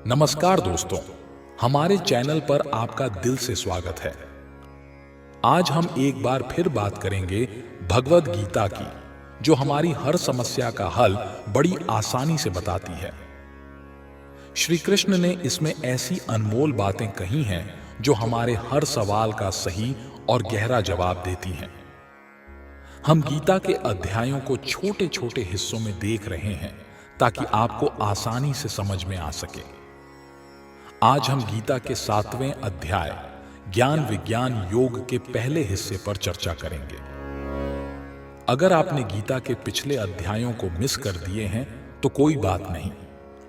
नमस्कार दोस्तों, हमारे चैनल पर आपका दिल से स्वागत है। आज हम एक बार फिर बात करेंगे भगवद गीता की, जो हमारी हर समस्या का हल बड़ी आसानी से बताती है। श्री कृष्ण ने इसमें ऐसी अनमोल बातें कही हैं जो हमारे हर सवाल का सही और गहरा जवाब देती हैं। हम गीता के अध्यायों को छोटे छोटे हिस्सों में देख रहे हैं ताकि आपको आसानी से समझ में आ सके। आज हम गीता के 7वें अध्याय ज्ञान विज्ञान योग के पहले हिस्से पर चर्चा करेंगे। अगर आपने गीता के पिछले अध्यायों को मिस कर दिए हैं तो कोई बात नहीं,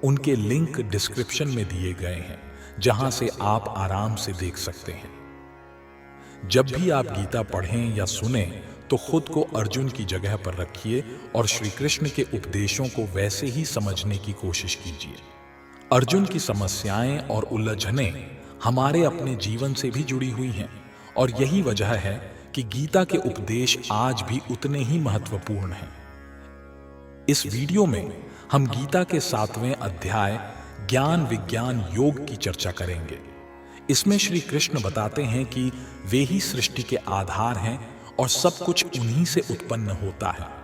उनके लिंक डिस्क्रिप्शन में दिए गए हैं, जहां से आप आराम से देख सकते हैं। जब भी आप गीता पढ़ें या सुने तो खुद को अर्जुन की जगह पर रखिए और श्री कृष्ण के उपदेशों को वैसे ही समझने की कोशिश कीजिए। अर्जुन की समस्याएं और उलझनें हमारे अपने जीवन से भी जुड़ी हुई हैं और यही वजह है कि गीता के उपदेश आज भी उतने ही महत्वपूर्ण हैं। इस वीडियो में हम गीता के 7वें अध्याय ज्ञान विज्ञान योग की चर्चा करेंगे। इसमें श्री कृष्ण बताते हैं कि वे ही सृष्टि के आधार हैं और सब कुछ उन्हीं से उत्पन्न होता है।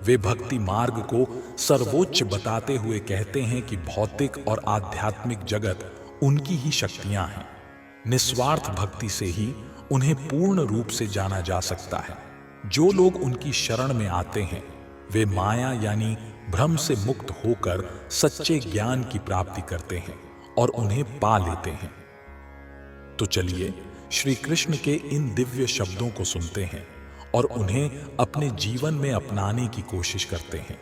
वे भक्ति मार्ग को सर्वोच्च बताते हुए कहते हैं कि भौतिक और आध्यात्मिक जगत उनकी ही शक्तियां हैं। निस्वार्थ भक्ति से ही उन्हें पूर्ण रूप से जाना जा सकता है। जो लोग उनकी शरण में आते हैं वे माया यानी भ्रम से मुक्त होकर सच्चे ज्ञान की प्राप्ति करते हैं और उन्हें पा लेते हैं। तो चलिए श्री कृष्ण के इन दिव्य शब्दों को सुनते हैं और उन्हें अपने जीवन में अपनाने की कोशिश करते हैं।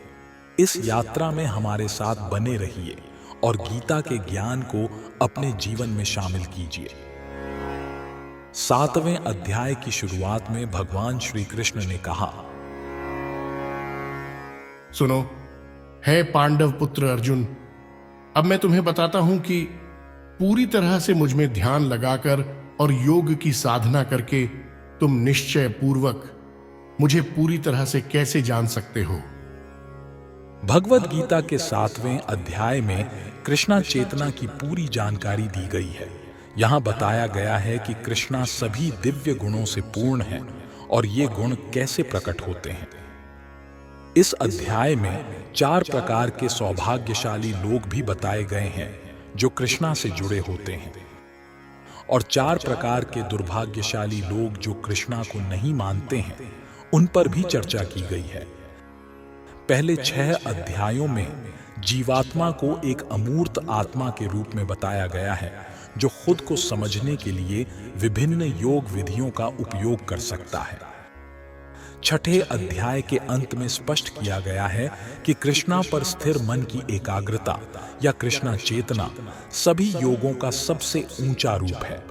इस यात्रा में हमारे साथ बने रहिए और गीता के ज्ञान को अपने जीवन में शामिल कीजिए। 7वें अध्याय की शुरुआत में भगवान श्री कृष्ण ने कहा, सुनो, हे पांडव पुत्र अर्जुन, अब मैं तुम्हें बताता हूं कि पूरी तरह से मुझ में ध्यान लगाकर और योग की साधना करके तुम निश्चय पूर्वक मुझे पूरी तरह से कैसे जान सकते हो। भगवद गीता के 7वें अध्याय में कृष्णा चेतना की पूरी जानकारी दी गई है। यहाँ बताया गया है कि कृष्णा सभी दिव्य गुणों से पूर्ण है और ये गुण कैसे प्रकट होते हैं। इस अध्याय में 4 प्रकार के सौभाग्यशाली लोग भी बताए गए हैं जो कृष्णा से जुड़े होते हैं और 4 प्रकार के दुर्भाग्यशाली लोग जो कृष्णा को नहीं मानते हैं, उन पर भी चर्चा की गई है। पहले 6 अध्यायों में जीवात्मा को एक अमूर्त आत्मा के रूप में बताया गया है जो खुद को समझने के लिए विभिन्न योग विधियों का उपयोग कर सकता है। 6ठे अध्याय के अंत में स्पष्ट किया गया है कि कृष्णा पर स्थिर मन की एकाग्रता या कृष्णा चेतना सभी योगों का सबसे ऊंचा रूप है।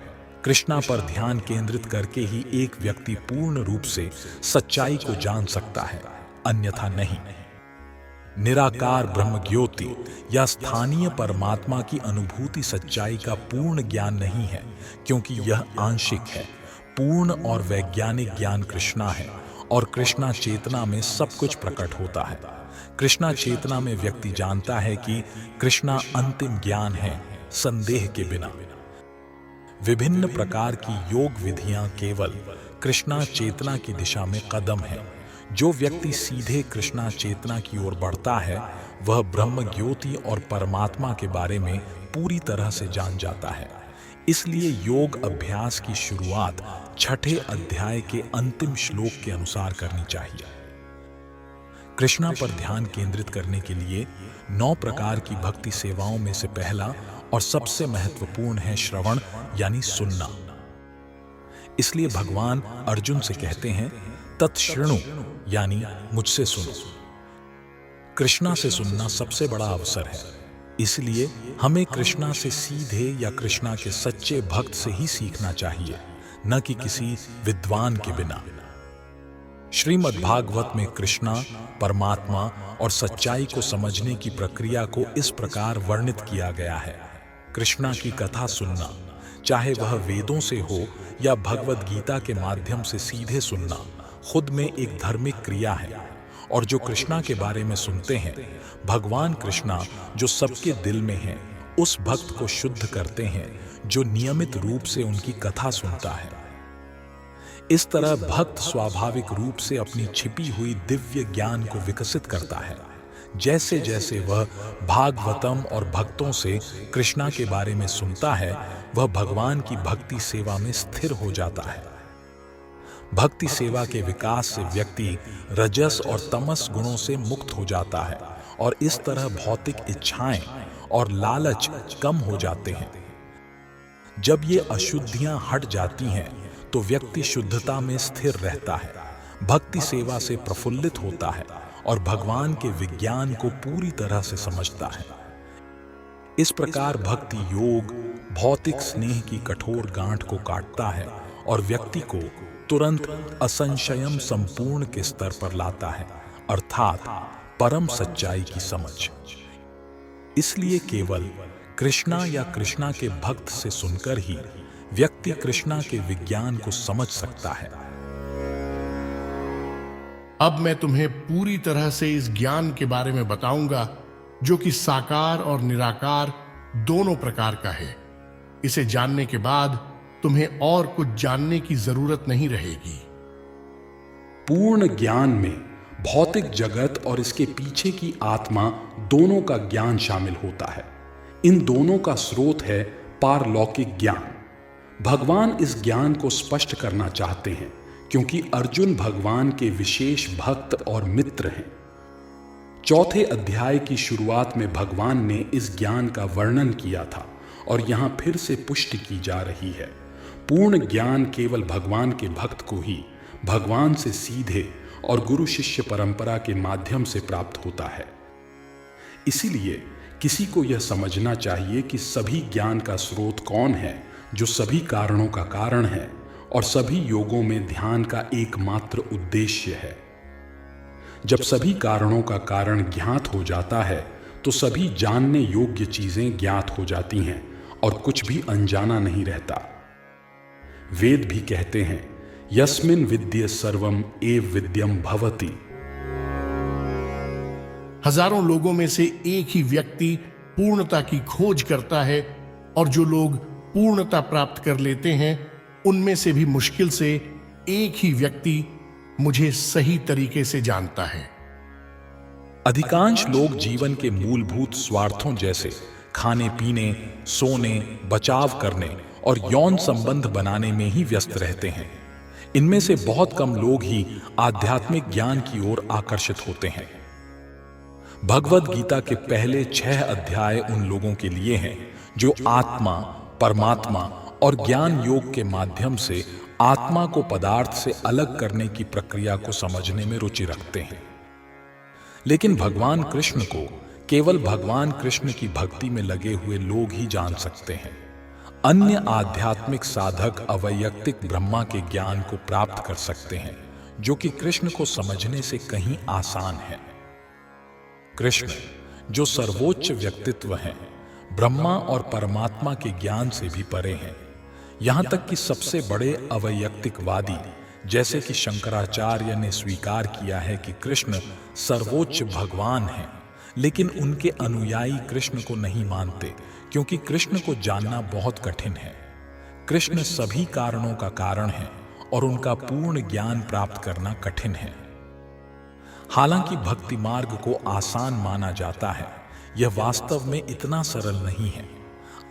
कृष्णा पर ध्यान केंद्रित करके ही एक व्यक्ति पूर्ण रूप से सच्चाई को जान सकता है, अन्यथा नहीं। निराकार ब्रह्म ज्योति या स्थानीय परमात्मा की अनुभूति सच्चाई का पूर्ण ज्ञान नहीं है, क्योंकि यह आंशिक है। पूर्ण और वैज्ञानिक ज्ञान कृष्णा है और कृष्णा चेतना में सब कुछ प्रकट होता है। कृष्णा चेतना में व्यक्ति जानता है कि कृष्णा अंतिम ज्ञान है, संदेह के बिना। विभिन्न प्रकार की योग विधियां केवल कृष्णा चेतना की दिशा में कदम है। जो व्यक्ति सीधे कृष्णा चेतना की ओर बढ़ता है वह ब्रह्म ज्योति और परमात्मा के बारे में पूरी तरह से जान जाता है। इसलिए योग अभ्यास की शुरुआत 6ठे अध्याय के अंतिम श्लोक के अनुसार करनी चाहिए। कृष्णा पर ध्यान केंद्रित करने के लिए 9 प्रकार की भक्ति सेवाओं में से पहला और सबसे महत्वपूर्ण है श्रवण यानी सुनना। इसलिए भगवान अर्जुन से कहते हैं, तत्शृणु यानी मुझसे सुनो। कृष्णा से सुनना सबसे बड़ा अवसर है, इसलिए हमें कृष्णा से सीधे या कृष्णा के सच्चे भक्त से ही सीखना चाहिए, न कि किसी विद्वान के बिना। श्रीमद् भागवत में कृष्णा, परमात्मा और सच्चाई को समझने की प्रक्रिया को इस प्रकार वर्णित किया गया है। कृष्णा की कथा सुनना, चाहे वह वेदों से हो या भगवद गीता के माध्यम से सीधे सुनना, खुद में एक धार्मिक क्रिया है। और जो कृष्णा के बारे में सुनते हैं, भगवान कृष्णा जो सबके दिल में हैं, उस भक्त को शुद्ध करते हैं जो नियमित रूप से उनकी कथा सुनता है। इस तरह भक्त स्वाभाविक रूप से अपनी छिपी हुई दिव्य ज्ञान को विकसित करता है। जैसे जैसे वह भागवतम और भक्तों से कृष्णा के बारे में सुनता है, वह भगवान की भक्ति सेवा में स्थिर हो जाता है। भक्ति सेवा के विकास से व्यक्ति रजस और तमस गुणों से मुक्त हो जाता है और इस तरह भौतिक इच्छाएं और लालच कम हो जाते हैं। जब ये अशुद्धियां हट जाती हैं तो व्यक्ति शुद्धता में स्थिर रहता है, भक्ति सेवा से प्रफुल्लित होता है और भगवान के विज्ञान को पूरी तरह से समझता है। इस प्रकार भक्ति योग भौतिक स्नेह की कठोर गांठ को काटता है और व्यक्ति को तुरंत असंशयम संपूर्ण के स्तर पर लाता है, अर्थात परम सच्चाई की समझ। इसलिए केवल कृष्णा या कृष्णा के भक्त से सुनकर ही व्यक्ति कृष्णा के विज्ञान को समझ सकता है। अब मैं तुम्हें पूरी तरह से इस ज्ञान के बारे में बताऊंगा जो कि साकार और निराकार दोनों प्रकार का है। इसे जानने के बाद तुम्हें और कुछ जानने की जरूरत नहीं रहेगी। पूर्ण ज्ञान में भौतिक जगत और इसके पीछे की आत्मा दोनों का ज्ञान शामिल होता है। इन दोनों का स्रोत है पारलौकिक ज्ञान। भगवान इस ज्ञान को स्पष्ट करना चाहते हैं क्योंकि अर्जुन भगवान के विशेष भक्त और मित्र हैं। चौथे अध्याय की शुरुआत में भगवान ने इस ज्ञान का वर्णन किया था और यहाँ फिर से पुष्टि की जा रही है। पूर्ण ज्ञान केवल भगवान के भक्त को ही भगवान से सीधे और गुरु शिष्य परंपरा के माध्यम से प्राप्त होता है। इसीलिए किसी को यह समझना चाहिए कि सभी ज्ञान का स्रोत कौन है, जो सभी कारणों का कारण है और सभी योगों में ध्यान का एकमात्र उद्देश्य है। जब सभी कारणों का कारण ज्ञात हो जाता है तो सभी जानने योग्य चीजें ज्ञात हो जाती हैं और कुछ भी अनजाना नहीं रहता। वेद भी कहते हैं यस्मिन् विद्ये सर्वम एव विद्यम भवति। हजारों लोगों में से एक ही व्यक्ति पूर्णता की खोज करता है और जो लोग पूर्णता प्राप्त कर लेते हैं उनमें से भी मुश्किल से एक ही व्यक्ति मुझे सही तरीके से जानता है। अधिकांश लोग जीवन के मूलभूत स्वार्थों जैसे खाने पीने, सोने, बचाव करने और यौन संबंध बनाने में ही व्यस्त रहते हैं। इनमें से बहुत कम लोग ही आध्यात्मिक ज्ञान की ओर आकर्षित होते हैं। भगवद गीता के पहले 6 अध्याय उन लोगों के लिए हैं जो आत्मा, परमात्मा और ज्ञान योग के माध्यम से आत्मा को पदार्थ से अलग करने की प्रक्रिया को समझने में रुचि रखते हैं। लेकिन भगवान कृष्ण को केवल भगवान कृष्ण की भक्ति में लगे हुए लोग ही जान सकते हैं। अन्य आध्यात्मिक साधक अवैयक्तिक ब्रह्मा के ज्ञान को प्राप्त कर सकते हैं, जो कि कृष्ण को समझने से कहीं आसान है। कृष्ण जो सर्वोच्च व्यक्तित्व हैं, ब्रह्मा और परमात्मा के ज्ञान से भी परे हैं। यहाँ तक कि सबसे बड़े अवैयक्तिकवादी जैसे कि शंकराचार्य ने स्वीकार किया है कि कृष्ण सर्वोच्च भगवान हैं, लेकिन उनके अनुयायी कृष्ण को नहीं मानते क्योंकि कृष्ण को जानना बहुत कठिन है। कृष्ण सभी कारणों का कारण है और उनका पूर्ण ज्ञान प्राप्त करना कठिन है। हालांकि भक्ति मार्ग को आसान माना जाता है, यह वास्तव में इतना सरल नहीं है।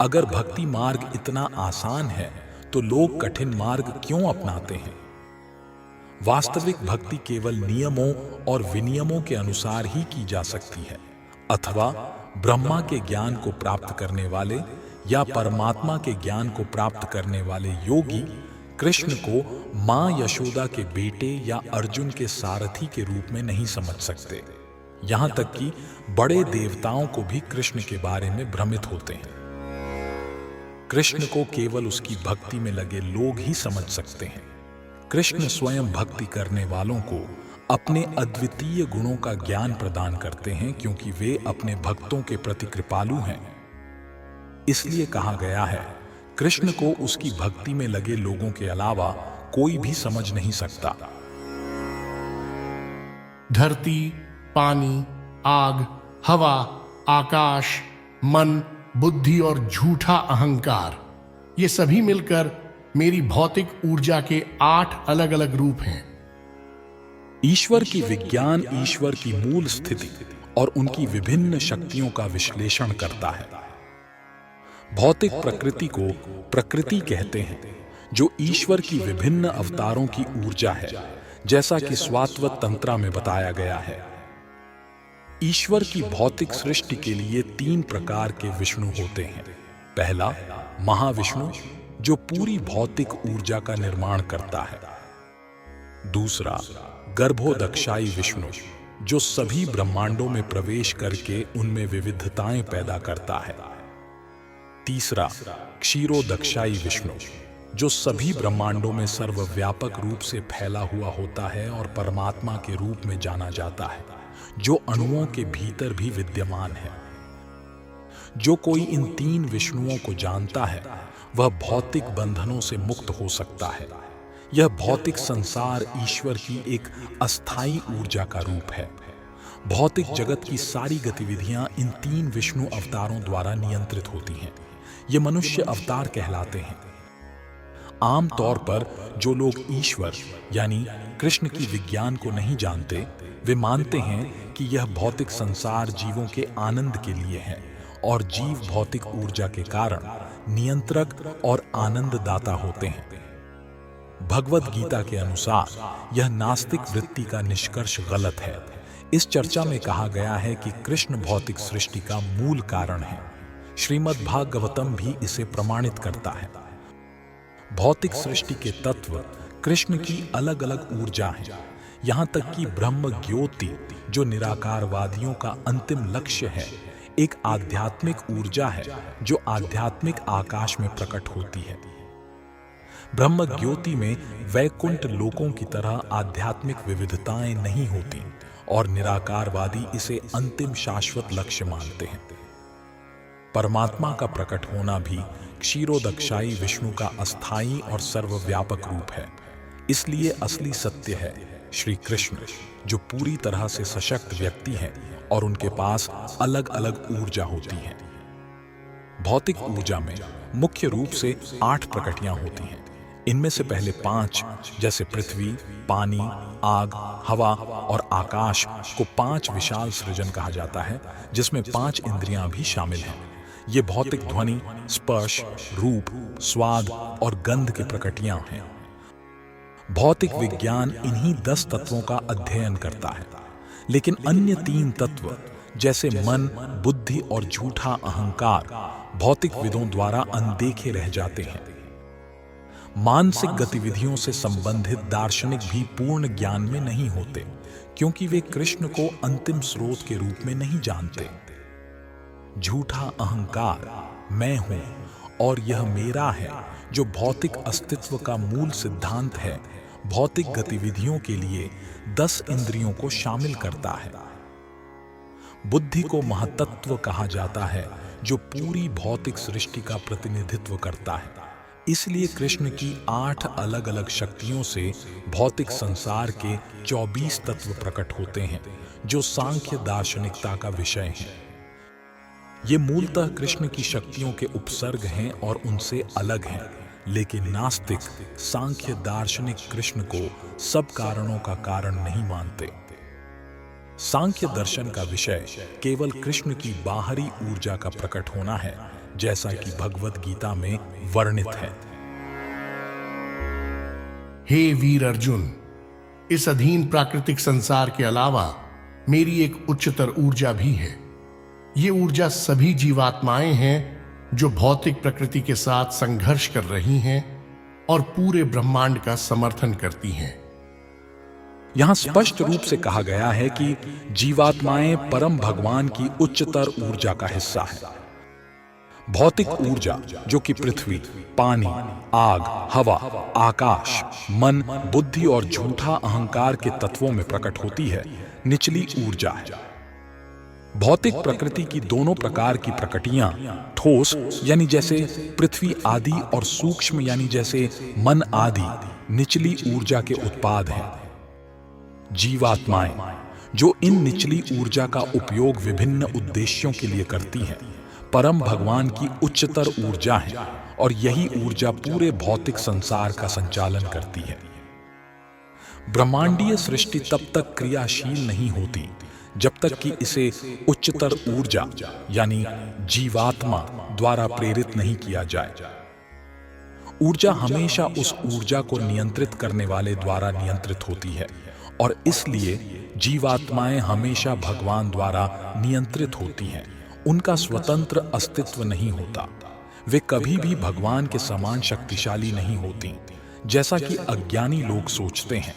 अगर भक्ति मार्ग इतना आसान है तो लोग कठिन मार्ग क्यों अपनाते हैं? वास्तविक भक्ति केवल नियमों और विनियमों के अनुसार ही की जा सकती है, अथवा ब्रह्मा के ज्ञान को प्राप्त करने वाले या परमात्मा के ज्ञान को प्राप्त करने वाले योगी कृष्ण को मां यशोदा के बेटे या अर्जुन के सारथी के रूप में नहीं समझ सकते। यहां तक कि बड़े देवताओं को भी कृष्ण के बारे में भ्रमित होते हैं। कृष्ण को केवल उसकी भक्ति में लगे लोग ही समझ सकते हैं। कृष्ण स्वयं भक्ति करने वालों को अपने अद्वितीय गुणों का ज्ञान प्रदान करते हैं क्योंकि वे अपने भक्तों के प्रति कृपालु हैं। इसलिए कहा गया है, कृष्ण को उसकी भक्ति में लगे लोगों के अलावा कोई भी समझ नहीं सकता। धरती, पानी, आग, हवा, आकाश, मन, बुद्धि और झूठा अहंकार, ये सभी मिलकर मेरी भौतिक ऊर्जा के 8 अलग अलग रूप हैं। ईश्वर की विज्ञान ईश्वर की मूल स्थिति और उनकी विभिन्न शक्तियों का विश्लेषण करता है। भौतिक प्रकृति को प्रकृति कहते हैं, जो ईश्वर की विभिन्न अवतारों की ऊर्जा है, जैसा कि स्वात्वत तंत्रा में बताया गया है। ईश्वर की भौतिक सृष्टि के लिए 3 प्रकार के विष्णु होते हैं। पहला महाविष्णु, जो पूरी भौतिक ऊर्जा का निर्माण करता है। दूसरा गर्भोदक्षाई विष्णु, जो सभी ब्रह्मांडों में प्रवेश करके उनमें विविधताएं पैदा करता है। तीसरा क्षीरोदक्षाई विष्णु, जो सभी ब्रह्मांडों में सर्वव्यापक रूप से फैला हुआ होता है और परमात्मा के रूप में जाना जाता है, जो अणुओं के भीतर भी विद्यमान है। जो कोई इन 3 विष्णुओं को जानता है, वह भौतिक बंधनों से मुक्त हो सकता है। यह भौतिक संसार ईश्वर की एक अस्थायी ऊर्जा का रूप है। भौतिक जगत की सारी गतिविधियां इन 3 विष्णु अवतारों द्वारा नियंत्रित होती हैं। ये मनुष्य अवतार कहलाते हैं। आम तौर पर जो लोग ईश्वर यानी कृष्ण की विज्ञान को नहीं जानते, वे मानते हैं कि यह भौतिक संसार जीवों के आनंद के लिए है और जीव भौतिक ऊर्जा के कारण नियंत्रक और आनंददाता होते हैं। भगवद गीता के अनुसार यह नास्तिक वृत्ति का निष्कर्ष गलत है। इस चर्चा में कहा गया है कि कृष्ण भौतिक सृष्टि का मूल कारण है। श्रीमद् भागवतम भी इसे प्रमाणित करता है। भौतिक सृष्टि के तत्व कृष्ण की अलग अलग ऊर्जा हैं। यहाँ तक कि ब्रह्म ज्योति, जो निराकारवादियों का अंतिम लक्ष्य है, एक आध्यात्मिक ऊर्जा है जो आध्यात्मिक आकाश में प्रकट होती है। ब्रह्म ज्योति में वैकुंठ लोकों की तरह आध्यात्मिक विविधताएं नहीं होती और निराकारवादी इसे अंतिम शाश्वत लक्ष्य मानते हैं। परमात्मा का प्रकट होना भी क्षीरोदक्षाई विष्णु का अस्थायी और सर्वव्यापक रूप है। इसलिए असली सत्य है श्री कृष्ण, जो पूरी तरह से सशक्त व्यक्ति हैं और उनके पास अलग अलग ऊर्जा होती है। भौतिक ऊर्जा में मुख्य रूप से 8 प्रकृतियां होती हैं। इनमें से पहले 5, जैसे पृथ्वी, पानी, आग, हवा और आकाश को 5 विशाल सृजन कहा जाता है, जिसमें 5 इंद्रियां भी शामिल हैं। ये भौतिक ध्वनि, स्पर्श, रूप, स्वाद और गंध की प्रकृतियां हैं। भौतिक विज्ञान इन्हीं 10 तत्वों का अध्ययन करता है, लेकिन अन्य 3 तत्व जैसे मन, बुद्धि और झूठा अहंकार भौतिक विदों द्वारा अनदेखे रह जाते हैं। मानसिक गतिविधियों से संबंधित दार्शनिक भी पूर्ण ज्ञान में नहीं होते, क्योंकि वे कृष्ण को अंतिम स्रोत के रूप में नहीं जानते। झूठा अहंकार, मैं हूं और यह मेरा है, जो भौतिक अस्तित्व का मूल सिद्धांत है, भौतिक गतिविधियों के लिए 10 इंद्रियों को शामिल करता है। बुद्धि को महतत्व कहा जाता है, जो पूरी भौतिक सृष्टि का प्रतिनिधित्व करता है। इसलिए कृष्ण की 8 अलग अलग शक्तियों से भौतिक संसार के 24 तत्व प्रकट होते हैं, जो सांख्य दार्शनिकता का विषय हैं। ये मूलतः कृष्ण की शक्तियों के उपसर्ग हैं और उनसे अलग हैं, लेकिन नास्तिक सांख्य दार्शनिक कृष्ण को सब कारणों का कारण नहीं मानते। सांख्य दर्शन का विषय केवल कृष्ण की बाहरी ऊर्जा का प्रकट होना है, जैसा कि भगवद गीता में वर्णित है। हे वीर अर्जुन, इस अधीन प्राकृतिक संसार के अलावा मेरी एक उच्चतर ऊर्जा भी है। ये ऊर्जा सभी जीवात्माएं हैं जो भौतिक प्रकृति के साथ संघर्ष कर रही हैं और पूरे ब्रह्मांड का समर्थन करती हैं। यहां स्पष्ट रूप से कहा गया है कि जीवात्माएं परम भगवान की उच्चतर ऊर्जा का हिस्सा है। भौतिक ऊर्जा, जो कि पृथ्वी, पानी, आग, हवा, आकाश, मन, बुद्धि और झूठा अहंकार के तत्वों में प्रकट होती है, निचली ऊर्जा है। भौतिक प्रकृति की दोनों प्रकार की प्रकृतियां, ठोस यानी जैसे पृथ्वी आदि और सूक्ष्म यानी जैसे मन आदि, निचली ऊर्जा के उत्पाद हैं। जीवात्माएं, जो इन निचली ऊर्जा का उपयोग विभिन्न उद्देश्यों के लिए करती हैं, परम भगवान की उच्चतर ऊर्जा है और यही ऊर्जा पूरे भौतिक संसार का संचालन करती है। ब्रह्मांडीय सृष्टि तब तक क्रियाशील नहीं होती जब तक कि इसे उच्चतर ऊर्जा यानी जीवात्मा द्वारा प्रेरित नहीं किया जाए। ऊर्जा हमेशा उस ऊर्जा को नियंत्रित करने वाले द्वारा नियंत्रित होती है और इसलिए जीवात्माएं हमेशा भगवान द्वारा नियंत्रित होती हैं। उनका स्वतंत्र अस्तित्व नहीं होता। वे कभी भी भगवान के समान शक्तिशाली नहीं होती, जैसा कि अज्ञानी लोग सोचते हैं।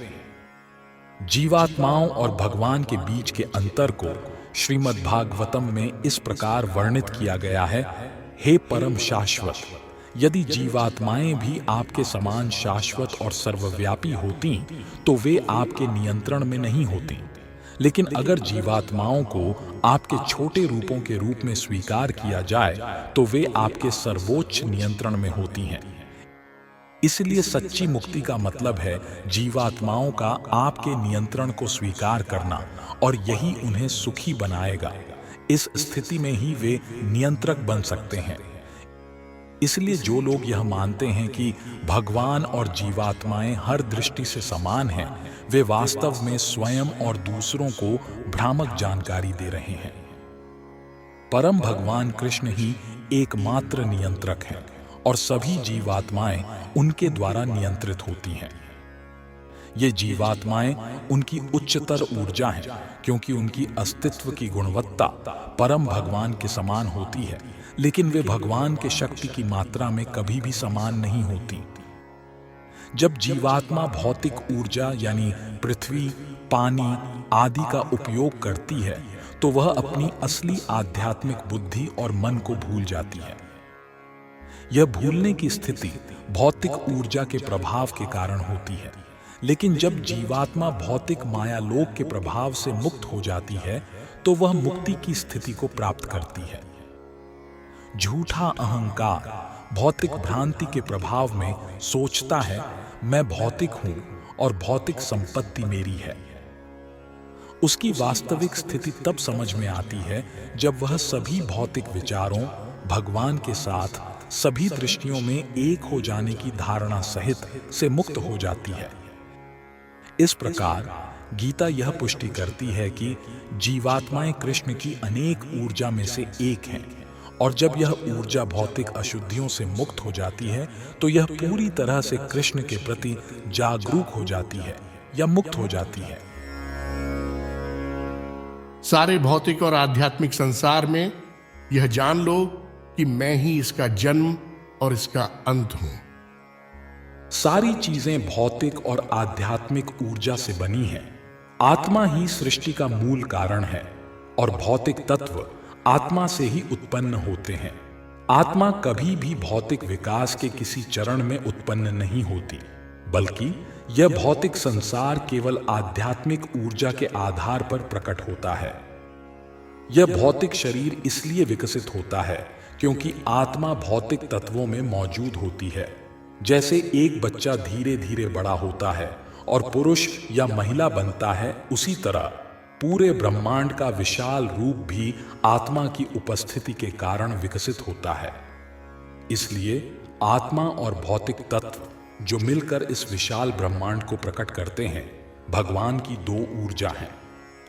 जीवात्माओं और भगवान के बीच के अंतर को श्रीमद् भागवतम में इस प्रकार वर्णित किया गया है। हे परम शाश्वत, यदि जीवात्माएं भी आपके समान शाश्वत और सर्वव्यापी होती तो वे आपके नियंत्रण में नहीं होती। लेकिन अगर जीवात्माओं को आपके छोटे रूपों के रूप में स्वीकार किया जाए तो वे आपके सर्वोच्च नियंत्रण में होती हैं। इसलिए सच्ची मुक्ति का मतलब है जीवात्माओं का आपके नियंत्रण को स्वीकार करना और यही उन्हें सुखी बनाएगा। इस स्थिति में ही वे नियंत्रक बन सकते हैं। इसलिए जो लोग यह मानते हैं कि भगवान और जीवात्माएं हर दृष्टि से समान हैं, वे वास्तव में स्वयं और दूसरों को भ्रामक जानकारी दे रहे हैं। परम भगवान कृष्ण ही एकमात्र नियंत्रक हैं और सभी जीवात्माएं उनके द्वारा नियंत्रित होती हैं। ये जीवात्माएं उनकी उच्चतर ऊर्जा हैं क्योंकि उनकी अस्तित्व की गुणवत्ता परम भगवान के समान होती है, लेकिन वे भगवान के शक्ति की मात्रा में कभी भी समान नहीं होती। जब जीवात्मा भौतिक ऊर्जा यानी पृथ्वी, पानी आदि का उपयोग करती है तो वह अपनी असली आध्यात्मिक बुद्धि और मन को भूल जाती है। यह भूलने की स्थिति भौतिक ऊर्जा के प्रभाव के कारण होती है। लेकिन जब जीवात्मा भौतिक मायालोक के प्रभाव से मुक्त हो जाती है तो वह मुक्ति की स्थिति को प्राप्त करती है। झूठा अहंकार भौतिक भ्रांति के प्रभाव में सोचता है मैं भौतिक हूं और भौतिक संपत्ति मेरी है। उसकी वास्तविक स्थिति तब समझ में आती है जब वह सभी भौतिक विचारों, भगवान के साथ सभी दृष्टियों में एक हो जाने की धारणा सहित से मुक्त हो जाती है। इस प्रकार गीता यह पुष्टि करती है कि जीवात्माएं कृष्ण की अनेक ऊर्जा में से एक हैं और जब यह ऊर्जा भौतिक अशुद्धियों से मुक्त हो जाती है तो यह पूरी तरह से कृष्ण के प्रति जागरूक हो जाती है या मुक्त हो जाती है। सारे भौतिक और आध्यात्मिक संसार में यह जान लो कि मैं ही इसका जन्म और इसका अंत हूं। सारी चीजें भौतिक और आध्यात्मिक ऊर्जा से बनी हैं। आत्मा ही सृष्टि का मूल कारण है और भौतिक तत्व आत्मा से ही उत्पन्न होते हैं। आत्मा कभी भी भौतिक विकास के किसी चरण में उत्पन्न नहीं होती, बल्कि यह भौतिक संसार केवल आध्यात्मिक ऊर्जा के आधार पर प्रकट होता है। यह भौतिक शरीर इसलिए विकसित होता है क्योंकि आत्मा भौतिक तत्वों में मौजूद होती है। जैसे एक बच्चा धीरे धीरे बड़ा होता है और पुरुष या महिला बनता है, उसी तरह पूरे ब्रह्मांड का विशाल रूप भी आत्मा की उपस्थिति के कारण विकसित होता है। इसलिए आत्मा और भौतिक तत्व जो मिलकर इस विशाल ब्रह्मांड को प्रकट करते हैं, भगवान की दो ऊर्जा हैं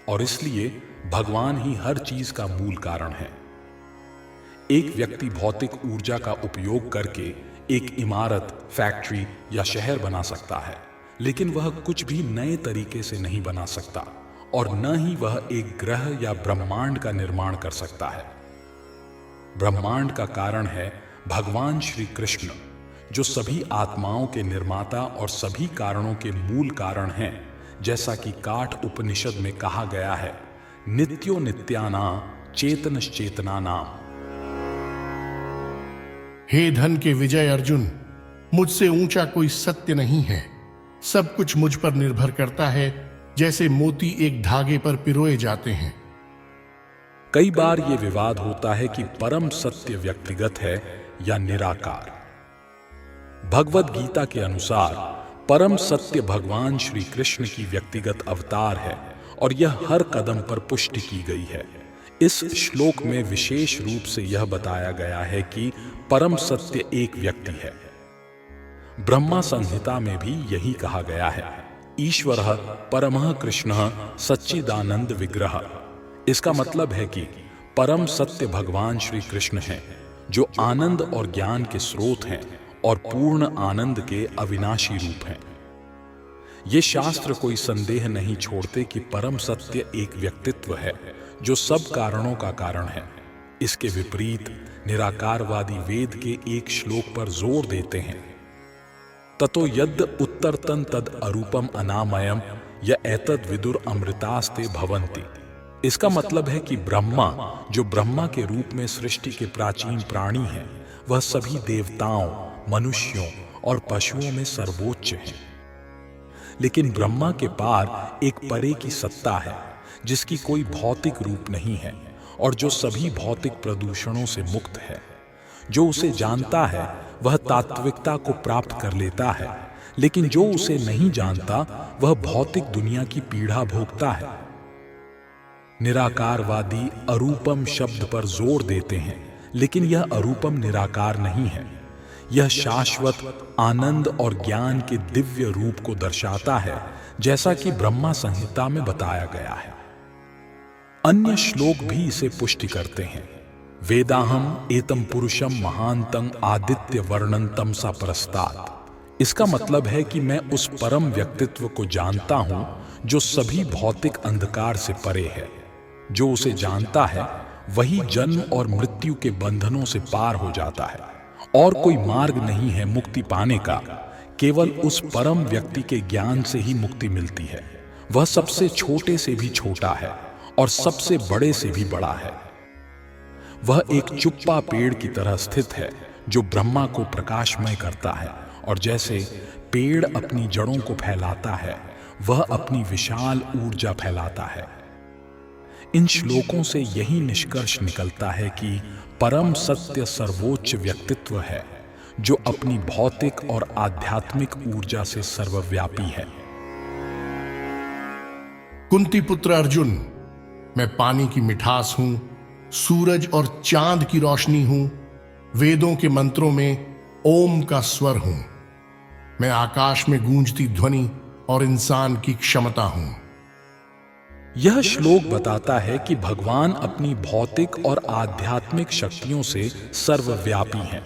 और इसलिए भगवान ही हर चीज का मूल कारण है। एक व्यक्ति भौतिक ऊर्जा का उपयोग करके एक इमारत, फैक्ट्री या शहर बना सकता है, लेकिन वह कुछ भी नए तरीके से नहीं बना सकता और न ही वह एक ग्रह या ब्रह्मांड का निर्माण कर सकता है। ब्रह्मांड का कारण है भगवान श्री कृष्ण, जो सभी आत्माओं के निर्माता और सभी कारणों के मूल कारण हैं। जैसा कि काठ उपनिषद में कहा गया है, नित्यो नित्यानां चेतनश्चेतनानां। हे धन के विजय अर्जुन, मुझसे ऊंचा कोई सत्य नहीं है। सब कुछ मुझ पर निर्भर करता है, जैसे मोती एक धागे पर पिरोए जाते हैं। कई बार ये विवाद होता है कि परम सत्य व्यक्तिगत है या निराकार। भगवद गीता के अनुसार परम सत्य भगवान श्री कृष्ण की व्यक्तिगत अवतार है और यह हर कदम पर पुष्टि की गई है। इस श्लोक में विशेष रूप से यह बताया गया है कि परम सत्य एक व्यक्ति है। ब्रह्मा संहिता में भी यही कहा गया है, ईश्वरः परमः कृष्णः सच्चिदानंद विग्रह। इसका मतलब है कि परम सत्य भगवान श्री कृष्ण हैं, जो आनंद और ज्ञान के स्रोत हैं और पूर्ण आनंद के अविनाशी रूप हैं। ये शास्त्र कोई संदेह नहीं छोड़ते कि परम सत्य एक व्यक्तित्व है जो सब कारणों का कारण है। इसके विपरीत निराकारवादी वेद के एक श्लोक पर जोर देते हैं, ततो यद् उत्तरतन तद अरूपम अनामयम य एतद विदुर अमृतास्ते भवन्ति। इसका मतलब है कि ब्रह्मा, जो ब्रह्मा के रूप में सृष्टि के प्राचीन प्राणी हैं, वह सभी देवताओं, मनुष्यों और पशुओं में सर्वोच्च हैं। लेकिन ब्रह्मा के पार एक परे की सत्ता है जिसकी कोई भौतिक रूप नहीं है और जो सभी भौतिक प्रदूषणों से मुक्त है। जो उसे जानता है वह तात्विकता को प्राप्त कर लेता है, लेकिन जो उसे नहीं जानता वह भौतिक दुनिया की पीड़ा भोगता है। निराकारवादी अरूपम शब्द पर जोर देते हैं, लेकिन यह अरूपम निराकार नहीं है। यह शाश्वत आनंद और ज्ञान के दिव्य रूप को दर्शाता है, जैसा कि ब्रह्मा संहिता में बताया गया है। अन्य श्लोक भी इसे पुष्टि करते हैं। वेदाहम एतम पुरुषम महांतं आदित्य वर्णंतम सा परस्तात्। इसका मतलब है कि मैं उस परम व्यक्तित्व को जानता हूं जो सभी भौतिक अंधकार से परे है। जो उसे जानता है वही जन्म और मृत्यु के बंधनों से पार हो जाता है और कोई मार्ग नहीं है मुक्ति पाने का। केवल उस परम व्यक्ति के ज्ञान से ही मुक्ति मिलती है। वह सबसे छोटे से भी छोटा है और सबसे बड़े से भी बड़ा है। वह एक चुप्पा पेड़ की तरह स्थित है जो ब्रह्मा को प्रकाशमय करता है, और जैसे पेड़ अपनी जड़ों को फैलाता है वह अपनी विशाल ऊर्जा फैलाता है। इन श्लोकों से यही निष्कर्ष निकलता है कि परम सत्य सर्वोच्च व्यक्तित्व है जो अपनी भौतिक और आध्यात्मिक ऊर्जा से सर्वव्यापी है। कुंती पुत्र अर्जुन, मैं पानी की मिठास हूं, सूरज और चांद की रोशनी हूं, वेदों के मंत्रों में ओम का स्वर हूं, मैं आकाश में गूंजती ध्वनि और इंसान की क्षमता हूं। यह श्लोक बताता है कि भगवान अपनी भौतिक और आध्यात्मिक शक्तियों से सर्वव्यापी हैं।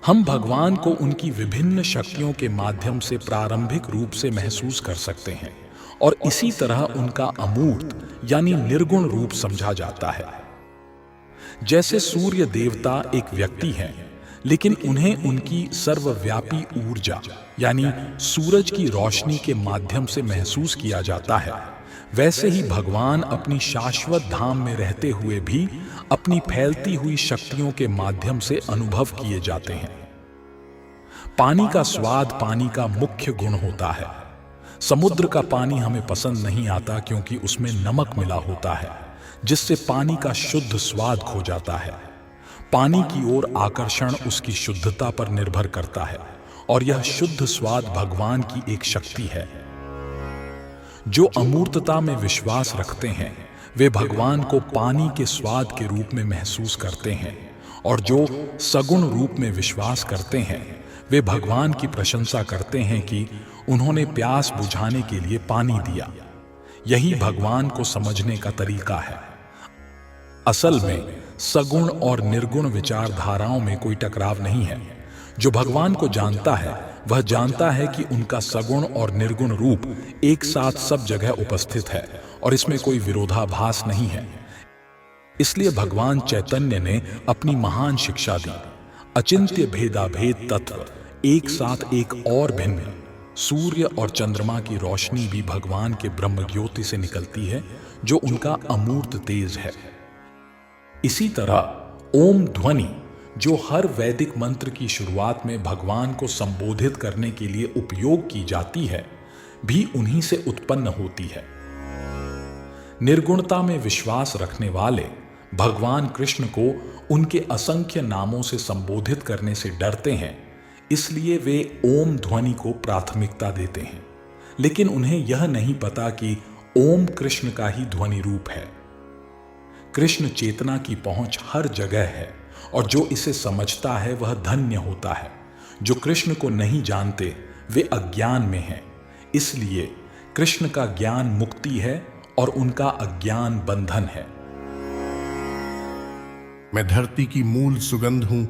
हम भगवान को उनकी विभिन्न शक्तियों के माध्यम से प्रारंभिक रूप से महसूस कर सकते हैं और इसी तरह उनका अमूर्त यानी निर्गुण रूप समझा जाता है। जैसे सूर्य देवता एक व्यक्ति हैं, लेकिन उन्हें उनकी सर्वव्यापी ऊर्जा यानी सूरज की रोशनी के माध्यम से महसूस किया जाता है, वैसे ही भगवान अपनी शाश्वत धाम में रहते हुए भी अपनी फैलती हुई शक्तियों के माध्यम से अनुभव किए जाते हैं। पानी का स्वाद पानी का मुख्य गुण होता है। समुद्र का पानी हमें पसंद नहीं आता क्योंकि उसमें नमक मिला होता है, जिससे पानी का शुद्ध स्वाद खो जाता है। पानी की ओर आकर्षण उसकी शुद्धता पर निर्भर करता है और यह शुद्ध स्वाद भगवान की एक शक्ति है। जो अमूर्तता में विश्वास रखते हैं वे भगवान को पानी के स्वाद के रूप में महसूस करते हैं, और जो सगुण रूप में विश्वास करते हैं वे भगवान की प्रशंसा करते हैं कि उन्होंने प्यास बुझाने के लिए पानी दिया। यही भगवान को समझने का तरीका है। असल में सगुण और निर्गुण विचारधाराओं में कोई टकराव नहीं है। जो भगवान को जानता है वह जानता है कि उनका सगुण और निर्गुण रूप एक साथ सब जगह उपस्थित है और इसमें कोई विरोधाभास नहीं है। इसलिए भगवान चैतन्य ने अपनी महान शिक्षा दी। अचिंत्य भेदाभेद तत्व एक साथ एक और भिन्न सूर्य और चंद्रमा की रोशनी भी भगवान के ब्रह्म ज्योति से निकलती है जो उनका अमूर्त तेज है। इसी तरह ओम ध्वनि जो हर वैदिक मंत्र की शुरुआत में भगवान को संबोधित करने के लिए उपयोग की जाती है भी उन्हीं से उत्पन्न होती है। निर्गुणता में विश्वास रखने वाले भगवान कृष्ण को उनके असंख्य नामों से संबोधित करने से डरते हैं, इसलिए वे ओम ध्वनि को प्राथमिकता देते हैं। लेकिन उन्हें यह नहीं पता कि ओम कृष्ण का ही ध्वनि रूप है। कृष्ण चेतना की पहुंच हर जगह है और जो इसे समझता है वह धन्य होता है। जो कृष्ण को नहीं जानते वे अज्ञान में हैं। इसलिए कृष्ण का ज्ञान मुक्ति है और उनका अज्ञान बंधन है। मैं धरती की मूल सुगंध हूं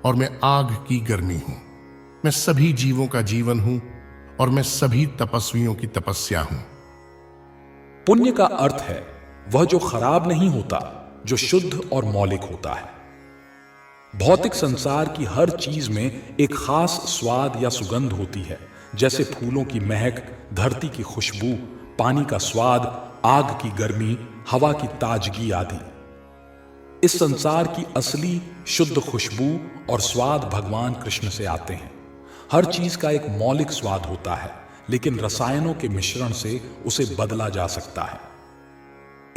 और मैं आग की गर्मी हूं। मैं सभी जीवों का जीवन हूं और मैं सभी तपस्वियों की तपस्या हूं। पुण्य का अर्थ है वह जो खराब नहीं होता, जो शुद्ध और मौलिक होता है। भौतिक संसार की हर चीज में एक खास स्वाद या सुगंध होती है, जैसे फूलों की महक, धरती की खुशबू, पानी का स्वाद, आग की गर्मी, हवा की ताजगी आदि। इस संसार की असली शुद्ध खुशबू और स्वाद भगवान कृष्ण से आते हैं। हर चीज का एक मौलिक स्वाद होता है, लेकिन रसायनों के मिश्रण से उसे बदला जा सकता है।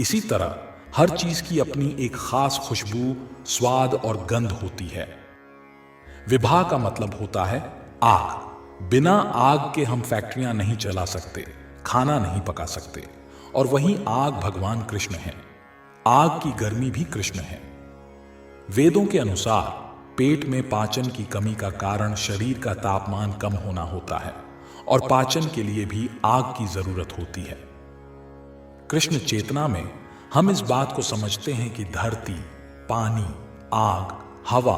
इसी तरह हर चीज की अपनी एक खास खुशबू, स्वाद और गंध होती है। विभा का मतलब होता है आग। बिना आग के हम फैक्ट्रियां नहीं चला सकते, खाना नहीं पका सकते, और वहीं आग भगवान कृष्ण है। आग की गर्मी भी कृष्ण है। वेदों के अनुसार पेट में पाचन की कमी का कारण शरीर का तापमान कम होना होता है और पाचन के लिए भी आग की जरूरत होती है। कृष्ण चेतना में हम इस बात को समझते हैं कि धरती, पानी, आग, हवा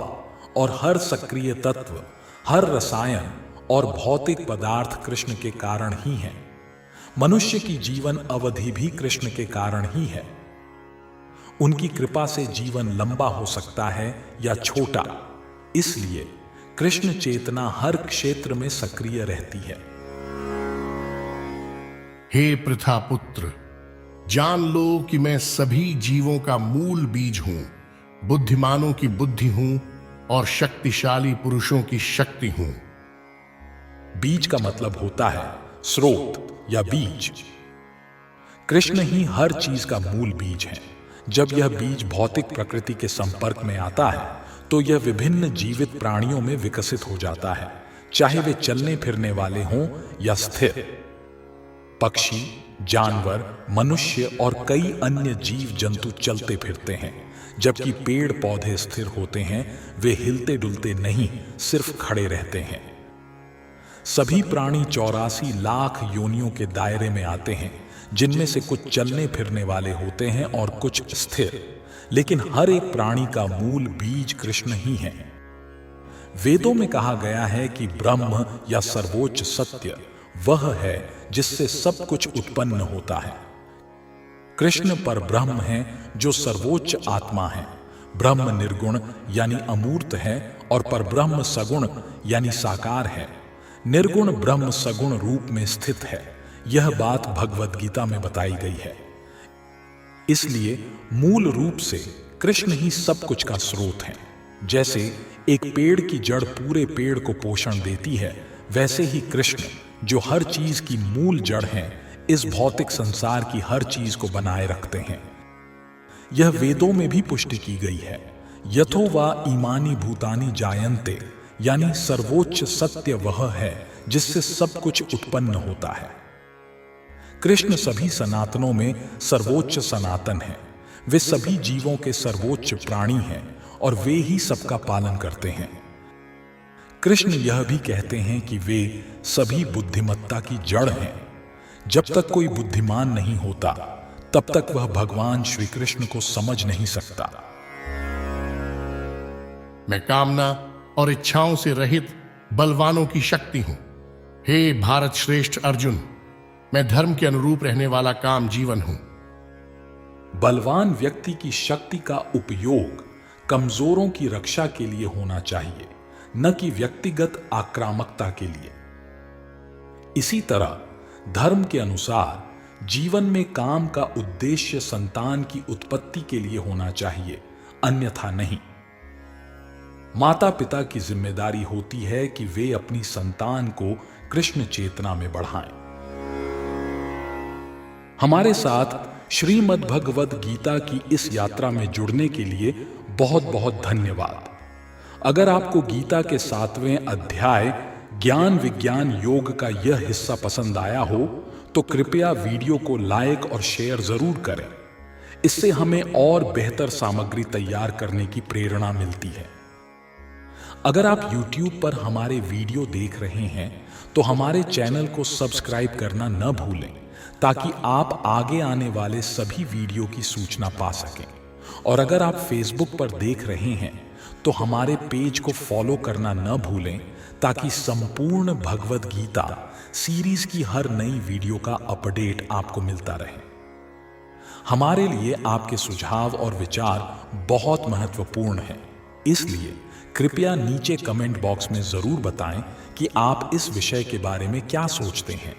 और हर सक्रिय तत्व, हर रसायन और भौतिक पदार्थ कृष्ण के कारण ही हैं। मनुष्य की जीवन अवधि भी कृष्ण के कारण ही है। उनकी कृपा से जीवन लंबा हो सकता है या छोटा, इसलिए कृष्ण चेतना हर क्षेत्र में सक्रिय रहती है। हे पृथा पुत्र, जान लो कि मैं सभी जीवों का मूल बीज हूं, बुद्धिमानों की बुद्धि हूं और शक्तिशाली पुरुषों की शक्ति हूं। बीज का मतलब होता है स्रोत या बीज। कृष्ण ही हर चीज का मूल बीज है। जब यह बीज भौतिक प्रकृति के संपर्क में आता है तो यह विभिन्न जीवित प्राणियों में विकसित हो जाता है, चाहे वे चलने फिरने वाले हों या स्थिर। पक्षी, जानवर, मनुष्य और कई अन्य जीव जंतु चलते फिरते हैं, जबकि पेड़ पौधे स्थिर होते हैं। वे हिलते डुलते नहीं, सिर्फ खड़े रहते हैं। सभी प्राणी 84 लाख योनियों के दायरे में आते हैं, जिनमें से कुछ चलने फिरने वाले होते हैं और कुछ स्थिर, लेकिन हर एक प्राणी का मूल बीज कृष्ण ही है। वेदों में कहा गया है कि ब्रह्म या सर्वोच्च सत्य वह है जिससे सब कुछ उत्पन्न होता है। कृष्ण पर ब्रह्म है जो सर्वोच्च आत्मा है। ब्रह्म निर्गुण यानी अमूर्त है और परब्रह्म सगुण यानी साकार है। निर्गुण ब्रह्म सगुण रूप में स्थित है। यह बात भगवद गीता में बताई गई है। इसलिए मूल रूप से कृष्ण ही सब कुछ का स्रोत है। जैसे एक पेड़ की जड़ पूरे पेड़ को पोषण देती है, वैसे ही कृष्ण जो हर चीज की मूल जड़ है, इस भौतिक संसार की हर चीज को बनाए रखते हैं। यह वेदों में भी पुष्टि की गई है। यथो वा इमानी भूतानि जायन्ते, यानी सर्वोच्च सत्य वह है जिससे सब कुछ उत्पन्न होता है। कृष्ण सभी सनातनों में सर्वोच्च सनातन है। वे सभी जीवों के सर्वोच्च प्राणी हैं और वे ही सबका पालन करते हैं। कृष्ण यह भी कहते हैं कि वे सभी बुद्धिमत्ता की जड़ हैं। जब तक कोई बुद्धिमान नहीं होता, तब तक वह भगवान श्री कृष्ण को समझ नहीं सकता। मैं कामना और इच्छाओं से रहित बलवानों की शक्ति हूं। हे भारत श्रेष्ठ अर्जुन, मैं धर्म के अनुरूप रहने वाला काम जीवन हूं। बलवान व्यक्ति की शक्ति का उपयोग कमजोरों की रक्षा के लिए होना चाहिए, न कि व्यक्तिगत आक्रामकता के लिए। इसी तरह धर्म के अनुसार जीवन में काम का उद्देश्य संतान की उत्पत्ति के लिए होना चाहिए, अन्यथा नहीं। माता पिता की जिम्मेदारी होती है कि वे अपनी संतान को कृष्ण चेतना में बढ़ाएं। हमारे साथ श्रीमद् भगवद गीता की इस यात्रा में जुड़ने के लिए बहुत बहुत धन्यवाद। अगर आपको गीता के 7वें अध्याय ज्ञान विज्ञान योग का यह हिस्सा पसंद आया हो तो कृपया वीडियो को लाइक और शेयर जरूर करें। इससे हमें और बेहतर सामग्री तैयार करने की प्रेरणा मिलती है। अगर आप YouTube पर हमारे वीडियो देख रहे हैं तो हमारे चैनल को सब्सक्राइब करना न भूलें, ताकि आप आगे आने वाले सभी वीडियो की सूचना पा सकें। और अगर आप Facebook पर देख रहे हैं तो हमारे पेज को फॉलो करना न भूलें, ताकि संपूर्ण भगवद गीता सीरीज की हर नई वीडियो का अपडेट आपको मिलता रहे। हमारे लिए आपके सुझाव और विचार बहुत महत्वपूर्ण हैं, इसलिए कृपया नीचे कमेंट बॉक्स में जरूर बताएं कि आप इस विषय के बारे में क्या सोचते हैं।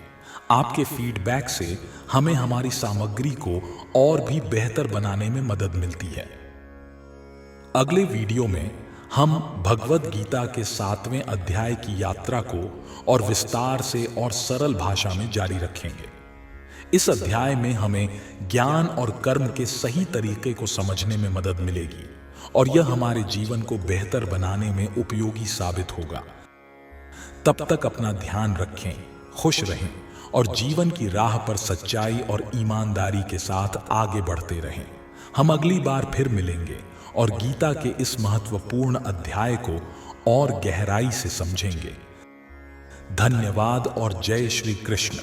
आपके फीडबैक से हमें हमारी सामग्री को और भी बेहतर बनाने में मदद मिलती है। अगले वीडियो में हम भगवद गीता के 7वें अध्याय की यात्रा को और विस्तार से और सरल भाषा में जारी रखेंगे। इस अध्याय में हमें ज्ञान और कर्म के सही तरीके को समझने में मदद मिलेगी और यह हमारे जीवन को बेहतर बनाने में उपयोगी साबित होगा। तब तक अपना ध्यान रखें, खुश रहें और जीवन की राह पर सच्चाई और ईमानदारी के साथ आगे बढ़ते रहें। हम अगली बार फिर मिलेंगे और गीता के इस महत्वपूर्ण अध्याय को और गहराई से समझेंगे। धन्यवाद और जय श्री कृष्ण।